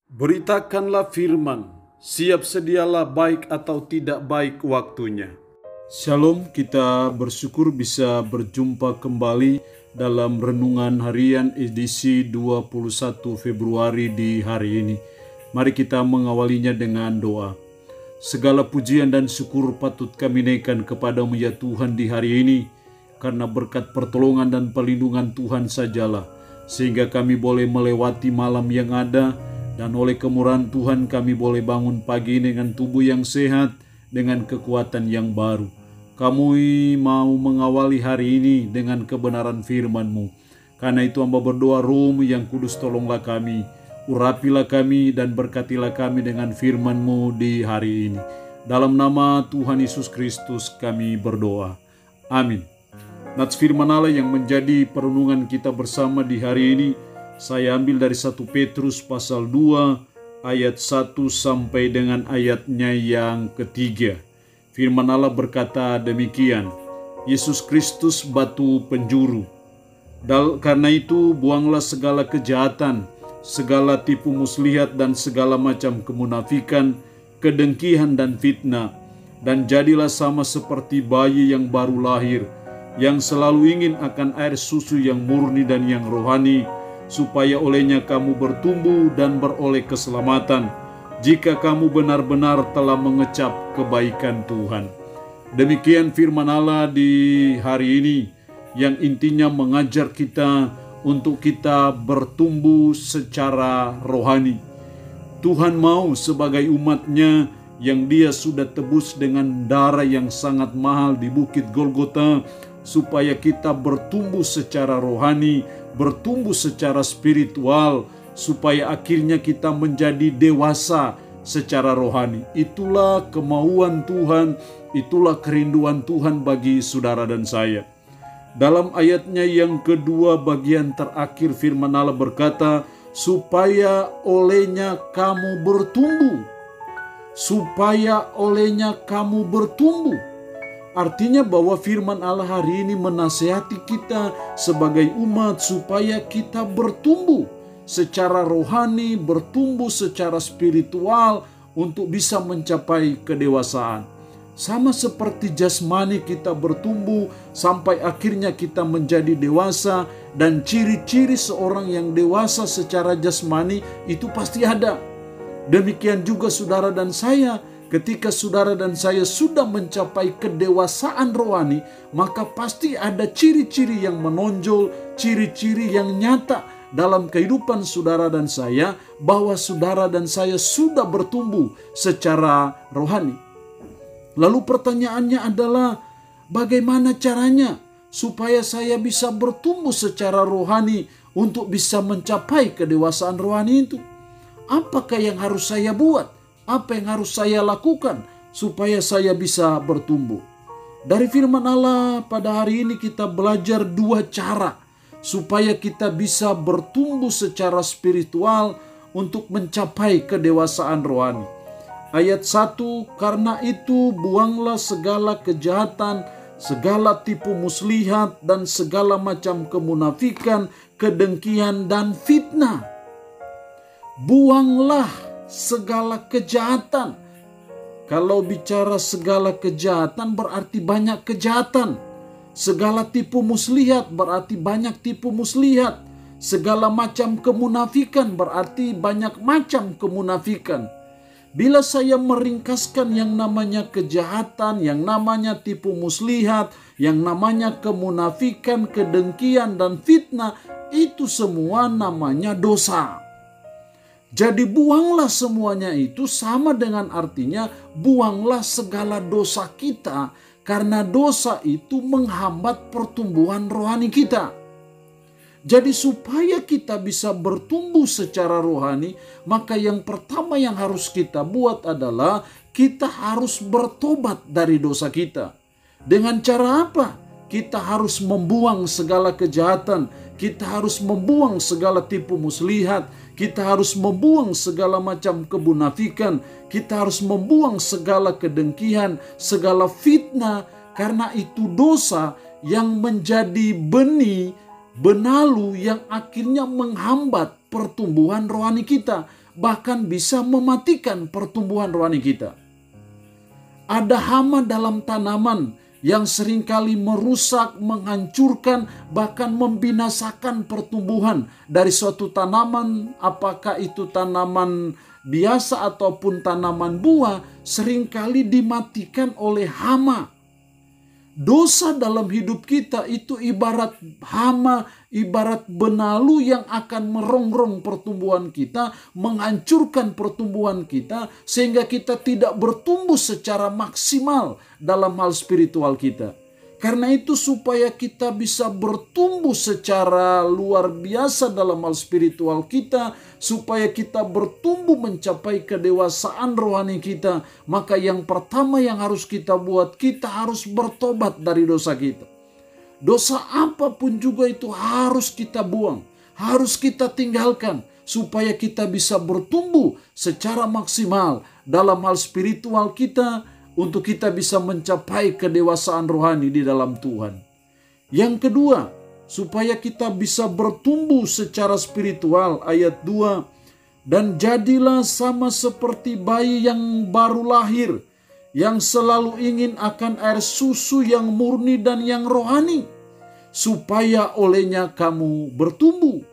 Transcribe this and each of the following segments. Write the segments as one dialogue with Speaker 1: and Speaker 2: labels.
Speaker 1: Beritakanlah firman, siap sedialah baik atau tidak baik waktunya. Shalom, kita bersyukur bisa berjumpa kembali dalam Renungan Harian edisi 21 Februari di hari ini. Mari kita mengawalinya dengan doa. Segala pujian dan syukur patut kami naikkan kepadamu ya Tuhan di hari ini, karena berkat pertolongan dan perlindungan Tuhan sajalah, sehingga kami boleh melewati malam yang ada. Dan oleh kemurahan Tuhan kami boleh bangun pagi dengan tubuh yang sehat, dengan kekuatan yang baru. Kami mau mengawali hari ini dengan kebenaran firman-Mu. Karena itu hamba berdoa, Roh-Mu yang kudus tolonglah kami. Urapilah kami dan berkatilah kami dengan firman-Mu di hari ini. Dalam nama Tuhan Yesus Kristus kami berdoa. Amin. Nats firman Allah yang menjadi perenungan kita bersama di hari ini, saya ambil dari 1 Petrus pasal 2 ayat 1 sampai dengan ayatnya yang ketiga. Firman Allah berkata demikian, Yesus Kristus batu penjuru. Karena itu buanglah segala kejahatan, segala tipu muslihat dan segala macam kemunafikan, kedengkian dan fitnah. Dan jadilah sama seperti bayi yang baru lahir, yang selalu ingin akan air susu yang murni dan yang rohani, supaya olehnya kamu bertumbuh dan beroleh keselamatan, jika kamu benar-benar telah mengecap kebaikan Tuhan. Demikian firman Allah di hari ini, yang intinya mengajar kita untuk kita bertumbuh secara rohani. Tuhan mau sebagai umatnya yang Dia sudah tebus dengan darah yang sangat mahal di Bukit Golgota, supaya kita bertumbuh secara rohani, bertumbuh secara spiritual, supaya akhirnya kita menjadi dewasa secara rohani. Itulah kemauan Tuhan, itulah kerinduan Tuhan bagi saudara dan saya. Dalam ayatnya yang kedua bagian terakhir firman Allah berkata, supaya olehnya kamu bertumbuh. Supaya olehnya kamu bertumbuh. Artinya bahwa firman Allah hari ini menasihati kita sebagai umat supaya kita bertumbuh secara rohani, bertumbuh secara spiritual untuk bisa mencapai kedewasaan. Sama seperti jasmani kita bertumbuh sampai akhirnya kita menjadi dewasa, dan ciri-ciri seorang yang dewasa secara jasmani itu pasti ada. Demikian juga saudara dan saya. Ketika saudara dan saya sudah mencapai kedewasaan rohani, maka pasti ada ciri-ciri yang menonjol, ciri-ciri yang nyata dalam kehidupan saudara dan saya, bahwa saudara dan saya sudah bertumbuh secara rohani. Lalu pertanyaannya adalah, bagaimana caranya supaya saya bisa bertumbuh secara rohani untuk bisa mencapai kedewasaan rohani itu? Apakah yang harus saya buat? Apa yang harus saya lakukan supaya saya bisa bertumbuh? Dari firman Allah pada hari ini kita belajar dua cara supaya kita bisa bertumbuh secara spiritual untuk mencapai kedewasaan rohani. Ayat 1, karena itu buanglah segala kejahatan, segala tipu muslihat dan segala macam kemunafikan, kedengkian dan fitnah. Buanglah segala kejahatan. Kalau bicara segala kejahatan berarti banyak kejahatan. Segala tipu muslihat berarti banyak tipu muslihat. Segala macam kemunafikan berarti banyak macam kemunafikan. Bila saya meringkaskan yang namanya kejahatan, yang namanya tipu muslihat, yang namanya kemunafikan, kedengkian dan fitnah, itu semua namanya dosa. Jadi buanglah semuanya itu sama dengan artinya buanglah segala dosa kita, karena dosa itu menghambat pertumbuhan rohani kita. Jadi supaya kita bisa bertumbuh secara rohani, maka yang pertama yang harus kita buat adalah kita harus bertobat dari dosa kita. Dengan cara apa? Kita harus membuang segala kejahatan, kita harus membuang segala tipu muslihat, kita harus membuang segala macam kemunafikan, kita harus membuang segala kedengkian, segala fitnah, karena itu dosa yang menjadi benih, benalu yang akhirnya menghambat pertumbuhan rohani kita. bahkan bisa mematikan pertumbuhan rohani kita. Ada hama dalam tanaman yang seringkali merusak, menghancurkan, bahkan membinasakan pertumbuhan dari suatu tanaman, apakah itu tanaman biasa ataupun tanaman buah, seringkali dimatikan oleh hama. Dosa dalam hidup kita itu ibarat hama, ibarat benalu yang akan merongrong pertumbuhan kita, menghancurkan pertumbuhan kita, sehingga kita tidak bertumbuh secara maksimal dalam hal spiritual kita. Karena itu supaya kita bisa bertumbuh secara luar biasa dalam hal spiritual kita, supaya kita bertumbuh mencapai kedewasaan rohani kita, maka yang pertama yang harus kita buat, kita harus bertobat dari dosa kita. Dosa apapun juga itu harus kita buang, harus kita tinggalkan, supaya kita bisa bertumbuh secara maksimal dalam hal spiritual kita, untuk kita bisa mencapai kedewasaan rohani di dalam Tuhan. Yang kedua, supaya kita bisa bertumbuh secara spiritual, ayat 2, dan jadilah sama seperti bayi yang baru lahir, yang selalu ingin akan air susu yang murni dan yang rohani, supaya olehnya kamu bertumbuh.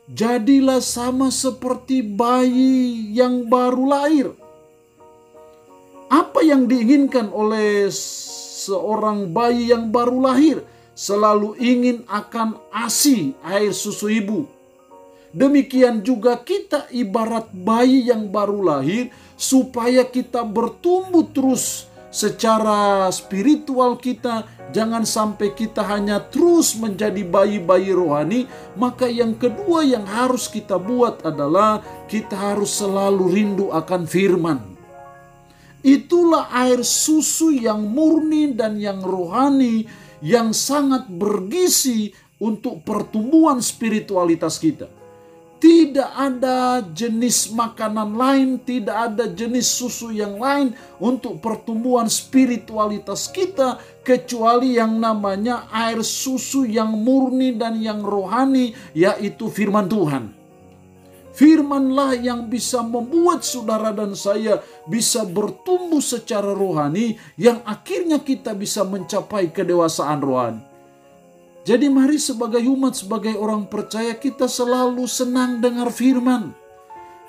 Speaker 1: Jadilah sama seperti bayi yang baru lahir. Apa yang diinginkan oleh seorang bayi yang baru lahir? Selalu ingin akan ASI, air susu ibu. Demikian juga kita ibarat bayi yang baru lahir, supaya kita bertumbuh terus secara spiritual kita. Jangan sampai kita hanya terus menjadi bayi-bayi rohani. Maka yang kedua yang harus kita buat adalah kita harus selalu rindu akan firman. Itulah air susu yang murni dan yang rohani, yang sangat bergizi untuk pertumbuhan spiritualitas kita. Tidak ada jenis makanan lain, tidak ada jenis susu yang lain untuk pertumbuhan spiritualitas kita, kecuali yang namanya air susu yang murni dan yang rohani, yaitu firman Tuhan. Firmanlah yang bisa membuat saudara dan saya bisa bertumbuh secara rohani, yang akhirnya kita bisa mencapai kedewasaan rohani. Jadi mari sebagai umat, sebagai orang percaya, kita selalu senang dengar firman.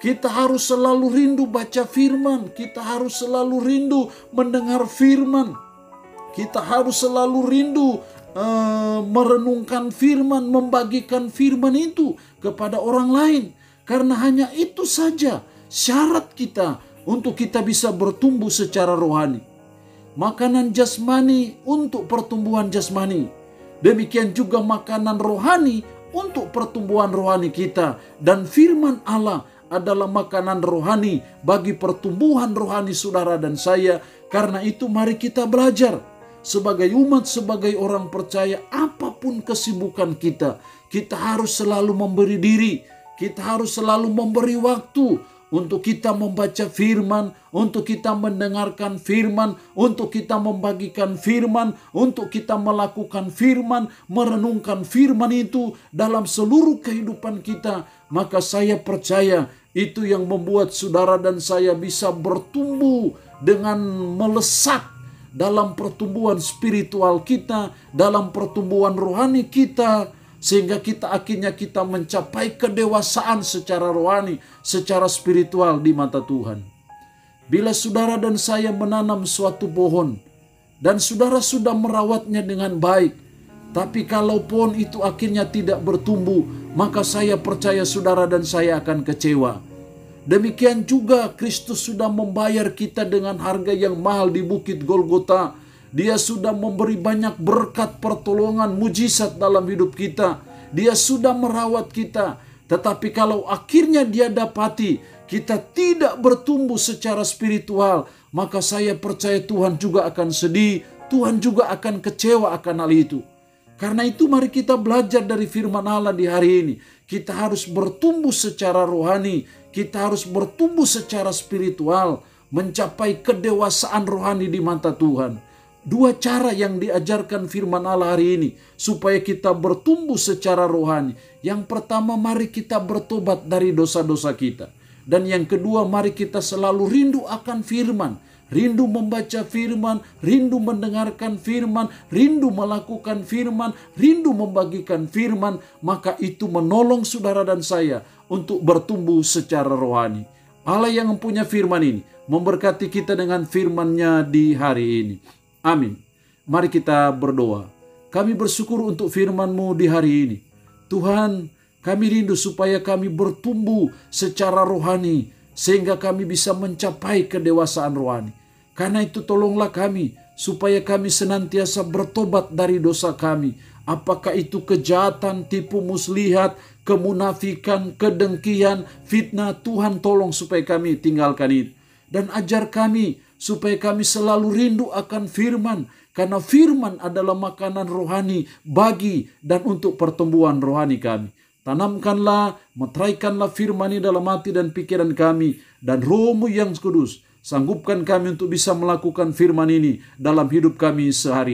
Speaker 1: Kita harus selalu rindu baca firman. Kita harus selalu rindu mendengar firman. Kita harus selalu rindu merenungkan firman, membagikan firman itu kepada orang lain. Karena hanya itu saja syarat kita untuk kita bisa bertumbuh secara rohani. Makanan jasmani untuk pertumbuhan jasmani. Demikian juga makanan rohani untuk pertumbuhan rohani kita. Dan firman Allah adalah makanan rohani bagi pertumbuhan rohani saudara dan saya. Karena itu mari kita belajar. Sebagai umat, sebagai orang percaya, apapun kesibukan kita, kita harus selalu memberi diri. Kita harus selalu memberi waktu untuk kita membaca firman, untuk kita mendengarkan firman, untuk kita membagikan firman, untuk kita melakukan firman, merenungkan firman itu dalam seluruh kehidupan kita. Maka saya percaya itu yang membuat saudara dan saya bisa bertumbuh dengan melesat dalam pertumbuhan spiritual kita, dalam pertumbuhan rohani kita, sehingga kita akhirnya kita mencapai kedewasaan secara rohani, secara spiritual di mata Tuhan. Bila saudara dan saya menanam suatu pohon, dan saudara sudah merawatnya dengan baik, tapi kalau pohon itu akhirnya tidak bertumbuh, maka saya percaya saudara dan saya akan kecewa. Demikian juga Kristus sudah membayar kita dengan harga yang mahal di Bukit Golgota. Dia sudah memberi banyak berkat, pertolongan, mujizat dalam hidup kita. Dia sudah merawat kita. Tetapi kalau akhirnya dia dapati kita tidak bertumbuh secara spiritual, maka saya percaya Tuhan juga akan sedih. Tuhan juga akan kecewa akan hal itu. Karena itu mari kita belajar dari firman Allah di hari ini. Kita harus bertumbuh secara rohani. Kita harus bertumbuh secara spiritual. Mencapai kedewasaan rohani di mata Tuhan. Dua cara yang diajarkan firman Allah hari ini supaya kita bertumbuh secara rohani. Yang pertama, mari kita bertobat dari dosa-dosa kita. Dan yang kedua, mari kita selalu rindu akan firman. Rindu membaca firman, rindu mendengarkan firman, rindu melakukan firman, rindu membagikan firman. Maka itu menolong saudara dan saya untuk bertumbuh secara rohani. Allah yang mempunyai firman ini memberkati kita dengan firman-Nya di hari ini. Amin. Mari kita berdoa. Kami bersyukur untuk firman-Mu di hari ini. Tuhan, kami rindu supaya kami bertumbuh secara rohani, sehingga kami bisa mencapai kedewasaan rohani. Karena itu tolonglah kami, supaya kami senantiasa bertobat dari dosa kami. Apakah itu kejahatan, tipu muslihat, kemunafikan, kedengkian, fitnah. Tuhan tolong supaya kami tinggalkan itu. Dan ajar kami supaya kami selalu rindu akan firman. Karena firman adalah makanan rohani bagi dan untuk pertumbuhan rohani kami. Tanamkanlah, meteraikanlah firman ini dalam hati dan pikiran kami. Dan Roh-Mu yang kudus, sanggupkan kami untuk bisa melakukan firman ini dalam hidup kami sehari.